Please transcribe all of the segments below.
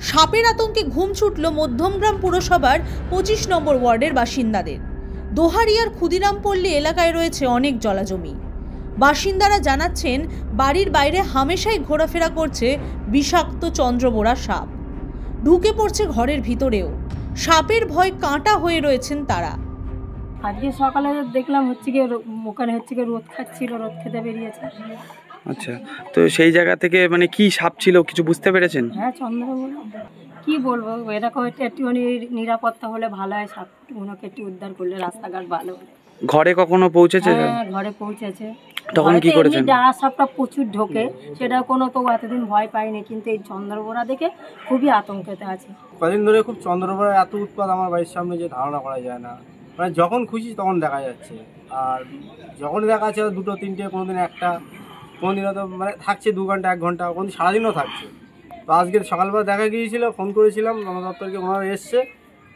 সাপের আতঙ্কে ঘুম ছুটল মধ্যমগ্রাম পুরসভার 25 নম্বর ওয়ার্ডের বাসিন্দাদের। দোহারিয়ার ক্ষুদিরামপল্লী এলাকায় রয়েছে অনেক জলাজমি। বাসিন্দারা জানাচ্ছেন, বাড়ির বাইরে হামেশাই ঘোরাফেরা করছে বিষাক্ত চন্দ্রবোরা সাপ। ঢুকে পড়ছে ঘরের ভিতরেও। সাপের ভয় কাঁটা হয়ে রয়েছেন তারা। আজকে সকালে দেখলাম ওখানে রোদ খাচ্ছিল, রোদ খেতে বেরিয়েছে। আচ্ছা, তো সেই জায়গা থেকে মানে কি সাপ ছিল কিছু বুঝতে পেরেছেন? হ্যাঁ, চন্দ্রবোরা। কি বলবো, এরকম একটু নিরাপত্তা হলে ভালো হয়, সাপগুলোকে একটু উদ্ধার করলে রাস্তাঘাট ভালো হলে। ঘরে কখনো পৌঁছেছে? হ্যাঁ, ঘরে পৌঁছেছে। তখন কি করেছেন? ডাঁড়া সাপটা প্রচুর ঢোকে, সেটা কোনো তো এতদিন ভয় পাইনি, কিন্তু এই চন্দ্রবোরা দেখে খুবই আতঙ্কেতে আছে। কদিন ধরে খুব চন্দ্রবোরা এত উৎপাত আমার বাড়ির সামনে যে ধারণা করা যায় না। মানে যখন খুশি তখন দেখা যাচ্ছে, আর যখন দেখা যাচ্ছে 2, 3টে, কোনোদিন একটা, কোনোদিন তো মানে থাকছে 2 ঘন্টা 1 ঘন্টা, কোনোদিন সারাদিনও থাকছে। তো আজকে সকালবেলা দেখা গিয়েছিল, ফোন করেছিলাম বন দপ্তরকে, ওনারা এসছে,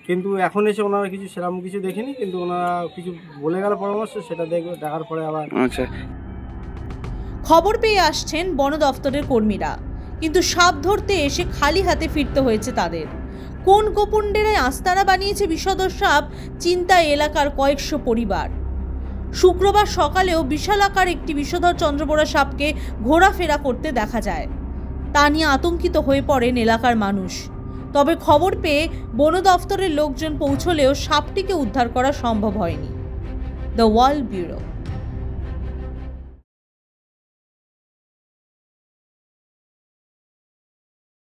কিন্তু এখন এসে ওনারা কিছু সেরকম কিছু দেখিনি, কিন্তু ওনারা কিছু বলে গেল পরামর্শ, সেটা দেখার পরে আবার। আচ্ছা, খবর পেয়ে আসছেন বন দপ্তরের কর্মীরা, কিন্তু সাপ ধরতে এসে খালি হাতে ফিরতে হয়েছে তাদের। কোন গোপন ডেরায় আস্তানা বানিয়েছে বিষধর সাপ, চিন্তায় এলাকার কয়েকশো পরিবার। শুক্রবার সকালেও বিশাল আকার একটি বিষধর চন্দ্রবোরা সাপকে ঘোরাফেরা করতে দেখা যায়। তা নিয়ে আতঙ্কিত হয়ে পড়েন এলাকার মানুষ। তবে খবর পেয়ে বন দপ্তরের লোকজন পৌঁছলেও সাপটিকে উদ্ধার করা সম্ভব হয়নি। The world bureau.